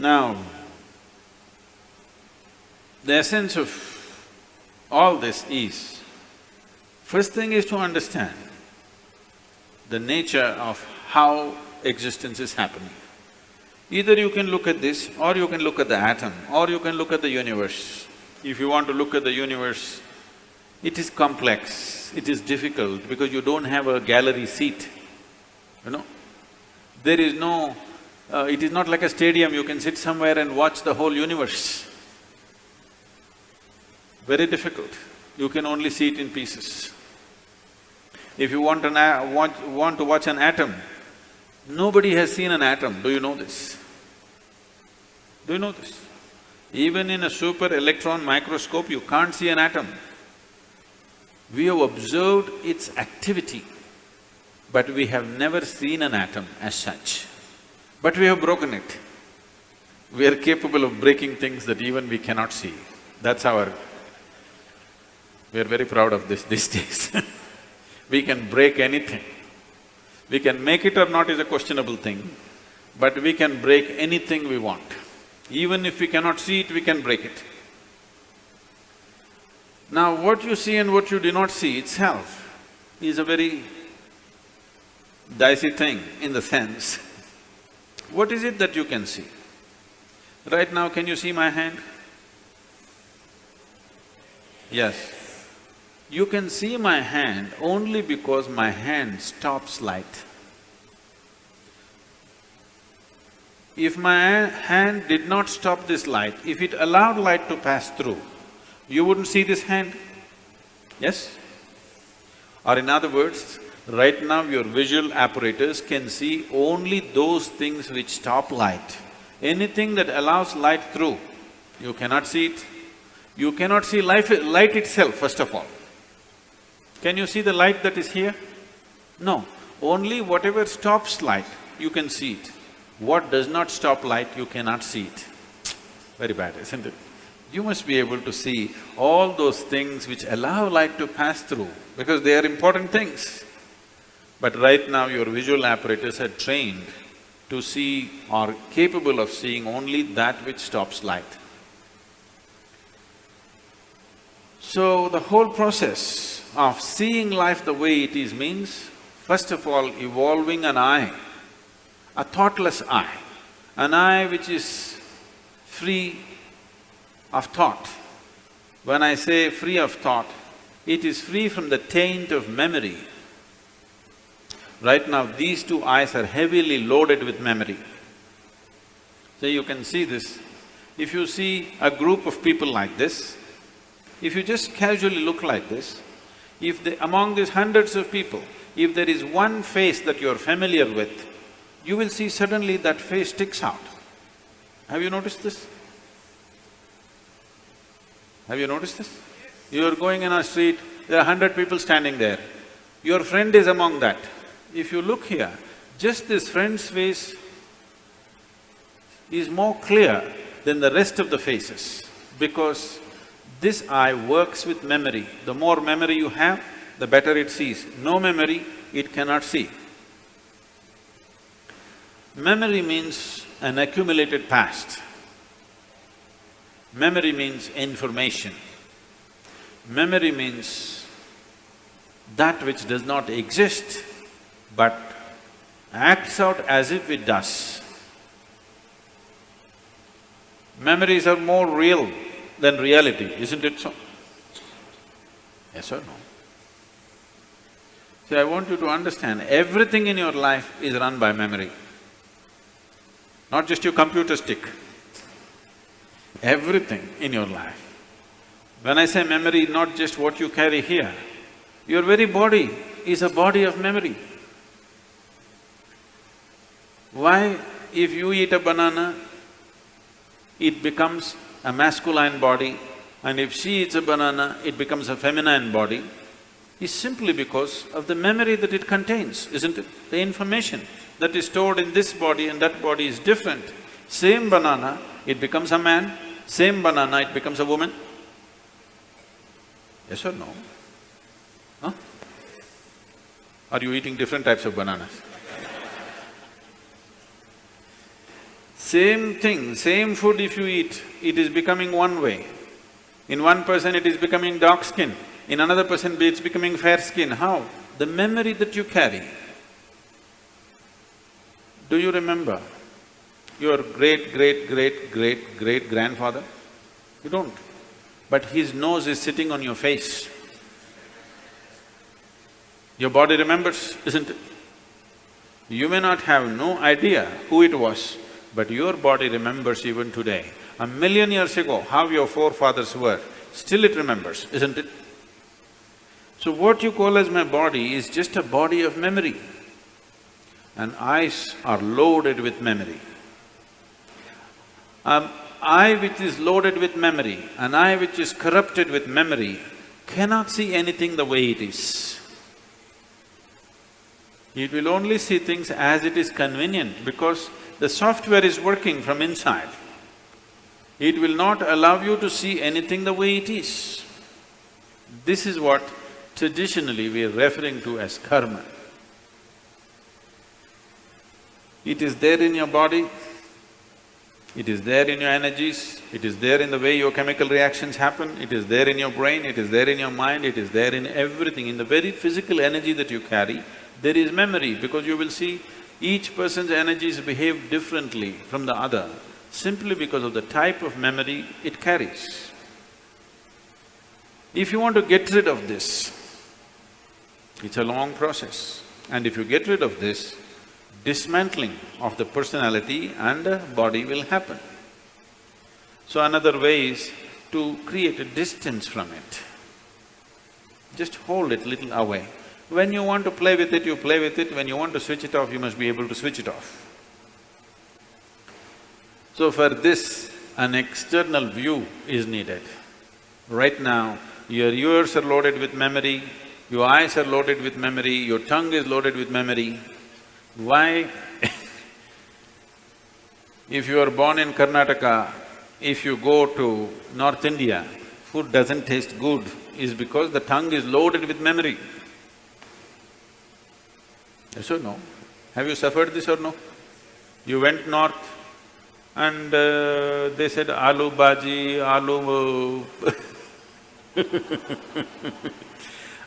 Now, the essence of all this is, first thing is to understand the nature of how existence is happening. Either you can look at this, or you can look at the atom, or you can look at the universe. If you want to look at the universe, it is complex, it is difficult because you don't have a gallery seat, you know. There is no… it is not like a stadium, you can sit somewhere and watch the whole universe. Very difficult, you can only see it in pieces. If you want to watch an atom, nobody has seen an atom, do you know this? Do you know this? Even in a super electron microscope, you can't see an atom. We have observed its activity, but we have never seen an atom as such. But we have broken it. We are capable of breaking things that even we cannot see. That's our… we are very proud of this these days. We can break anything. We can make it or not is a questionable thing, but we can break anything we want. Even if we cannot see it, we can break it. Now, what you see and what you do not see itself is a very dicey thing in the sense, what is it that you can see? Right now, can you see my hand? Yes. You can see my hand only because my hand stops light. If my hand did not stop this light, if it allowed light to pass through, you wouldn't see this hand, yes? Or in other words, right now your visual apparatus can see only those things which stop light. Anything that allows light through, you cannot see it. You cannot see light itself, first of all. Can you see the light that is here? No. Only whatever stops light, you can see it. What does not stop light, you cannot see it. Very bad, isn't it? You must be able to see all those things which allow light to pass through, because they are important things. But right now your visual apparatus are trained to see or capable of seeing only that which stops light. So the whole process of seeing life the way it is means, first of all, evolving an eye, a thoughtless eye, an eye which is free of thought. When I say free of thought, it is free from the taint of memory. Right now, these two eyes are heavily loaded with memory. So you can see this. If you see a group of people like this, if you just casually look like this, among these hundreds of people, if there is one face that you're familiar with, you will see suddenly that face sticks out. Have you noticed this? Have you noticed this? You're going in a street, there are 100 people standing there. Your friend is among that. If you look here, just this friend's face is more clear than the rest of the faces, because this eye works with memory. The more memory you have, the better it sees. No memory, it cannot see. Memory means an accumulated past. Memory means information. Memory means that which does not exist but acts out as if it does. Memories are more real than reality, isn't it so? Yes or no? See, I want you to understand, everything in your life is run by memory. Not just your computer stick, everything in your life. When I say memory, not just what you carry here, your very body is a body of memory. Why, if you eat a banana, it becomes a masculine body, and if she eats a banana, it becomes a feminine body, is simply because of the memory that it contains, isn't it? The information that is stored in this body and that body is different. Same banana, it becomes a man, same banana, it becomes a woman. Yes or no? Huh? Are you eating different types of bananas? Same thing, same food if you eat, it is becoming one way. In one person it is becoming dark skin, in another person it's becoming fair skin. How? The memory that you carry. Do you remember your great-great-great-great-great-grandfather? You don't. But his nose is sitting on your face. Your body remembers, isn't it? You may not have no idea who it was, but your body remembers even today. 1,000,000 years ago, how your forefathers were, still it remembers, isn't it? So what you call as my body is just a body of memory. And eyes are loaded with memory. Eye which is loaded with memory, an eye which is corrupted with memory, cannot see anything the way it is. It will only see things as it is convenient because the software is working from inside. It will not allow you to see anything the way it is. This is what traditionally we are referring to as karma. It is there in your body, it is there in your energies, it is there in the way your chemical reactions happen, it is there in your brain, it is there in your mind, it is there in everything. In the very physical energy that you carry, there is memory because you will see each person's energies behave differently from the other simply because of the type of memory it carries. If you want to get rid of this, it's a long process. And if you get rid of this, dismantling of the personality and the body will happen. So another way is to create a distance from it. Just hold it little away. When you want to play with it, you play with it. When you want to switch it off, you must be able to switch it off. So for this, an external view is needed. Right now, your ears are loaded with memory, your eyes are loaded with memory, your tongue is loaded with memory. Why? If you are born in Karnataka, if you go to North India, food doesn't taste good is because the tongue is loaded with memory. Yes or no? Have you suffered this or no? You went north and they said aloo bhaji, aloo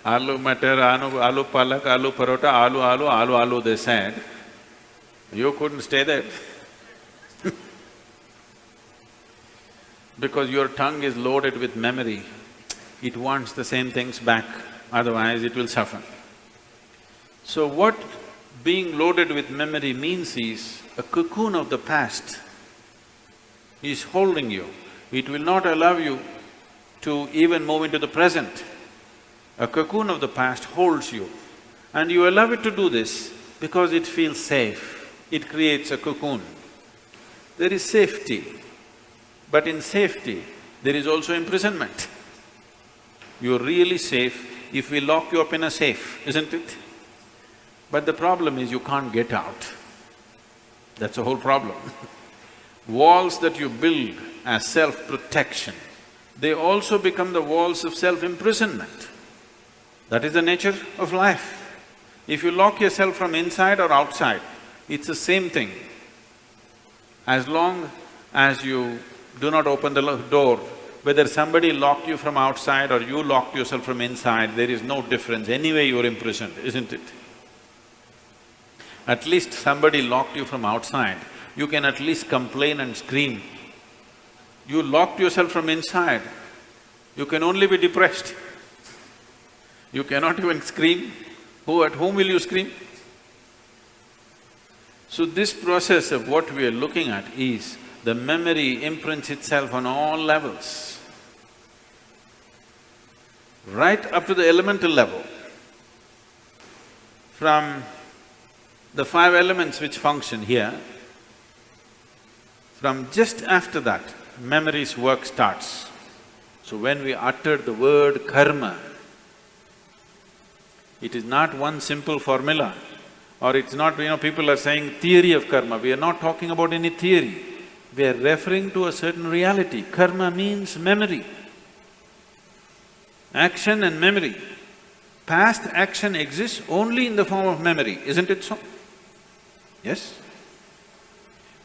aloo matar, aloo palak, aloo parota, aloo, they said. You couldn't stay there because your tongue is loaded with memory. It wants the same things back, otherwise it will suffer. So what being loaded with memory means is a cocoon of the past is holding you. It will not allow you to even move into the present. A cocoon of the past holds you and you allow it to do this because it feels safe. It creates a cocoon. There is safety, but in safety, there is also imprisonment. You're really safe if we lock you up in a safe, isn't it? But the problem is you can't get out. That's the whole problem. Walls that you build as self-protection, they also become the walls of self-imprisonment. That is the nature of life. If you lock yourself from inside or outside, it's the same thing. As long as you do not open the door, whether somebody locked you from outside or you locked yourself from inside, there is no difference. Anyway, you're imprisoned, isn't it? At least somebody locked you from outside, you can at least complain and scream. You locked yourself from inside, you can only be depressed. You cannot even scream. At whom will you scream? So this process of what we are looking at is the memory imprints itself on all levels, right up to the elemental level. From the 5 elements which function here, from just after that, memory's work starts. So when we utter the word karma, it is not one simple formula, or it's not, people are saying theory of karma. We are not talking about any theory. We are referring to a certain reality. Karma means memory, action and memory. Past action exists only in the form of memory, isn't it so? Yes?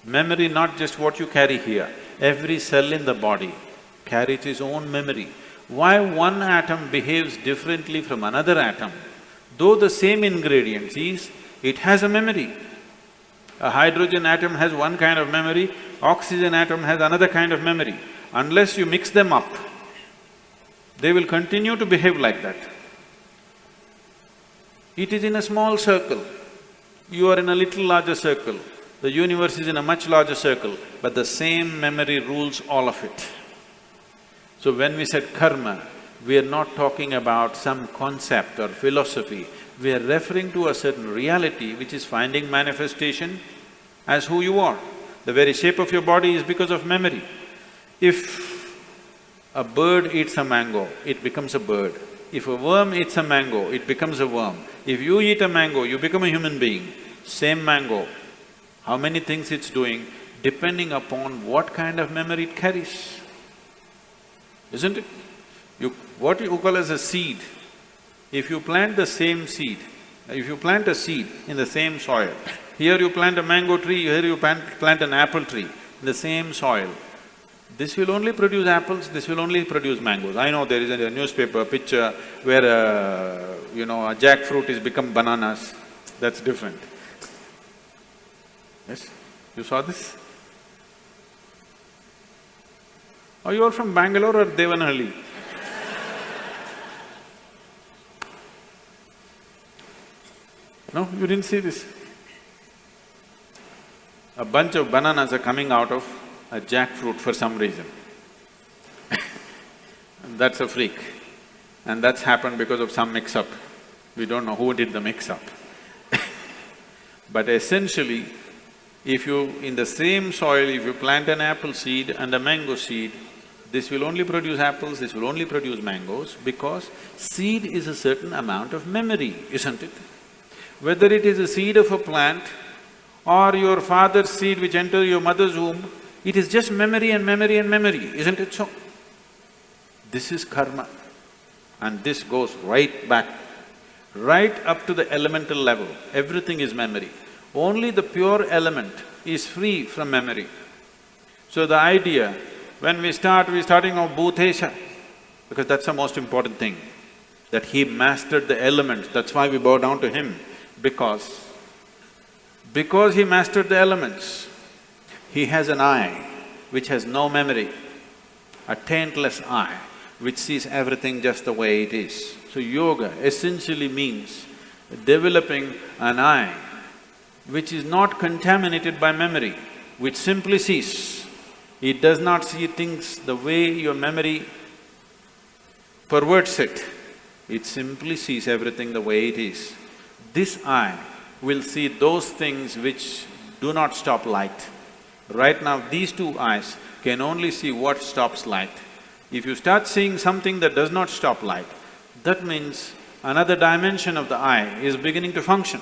Memory, not just what you carry here, every cell in the body carries its own memory. Why one atom behaves differently from another atom, though the same ingredients is, it has a memory. A hydrogen atom has one kind of memory, oxygen atom has another kind of memory. Unless you mix them up, they will continue to behave like that. It is in a small circle, you are in a little larger circle, the universe is in a much larger circle, but the same memory rules all of it. So when we said karma, we are not talking about some concept or philosophy, we are referring to a certain reality which is finding manifestation as who you are. The very shape of your body is because of memory. If a bird eats a mango, it becomes a bird. If a worm eats a mango, it becomes a worm. If you eat a mango, you become a human being. Same mango, how many things it's doing, depending upon what kind of memory it carries, isn't it? What you call as a seed, if you plant the same seed, if you plant a seed in the same soil, here you plant a mango tree, here you plant an apple tree in the same soil, this will only produce apples, this will only produce mangoes. I know there is a newspaper picture where a jackfruit is become bananas, that's different. Yes? You saw this? Are you all from Bangalore or Devanahalli? No, you didn't see this? A bunch of bananas are coming out of a jackfruit for some reason. That's a freak. And that's happened because of some mix-up. We don't know who did the mix-up. But essentially, if you… in the same soil, if you plant an apple seed and a mango seed, this will only produce apples, this will only produce mangoes, because seed is a certain amount of memory, isn't it? Whether it is a seed of a plant or your father's seed which entered your mother's womb, it is just memory and memory and memory, isn't it so? This is karma. And this goes right back, right up to the elemental level, everything is memory. Only the pure element is free from memory. So the idea, when we're starting off Bhutesha, because that's the most important thing, that he mastered the elements, that's why we bow down to him, because he mastered the elements, he has an eye which has no memory, a taintless eye which sees everything just the way it is. So yoga essentially means developing an eye which is not contaminated by memory, which simply sees. It does not see things the way your memory perverts it, it simply sees everything the way it is. This eye will see those things which do not stop light. Right now, these two eyes can only see what stops light. If you start seeing something that does not stop light, that means another dimension of the eye is beginning to function.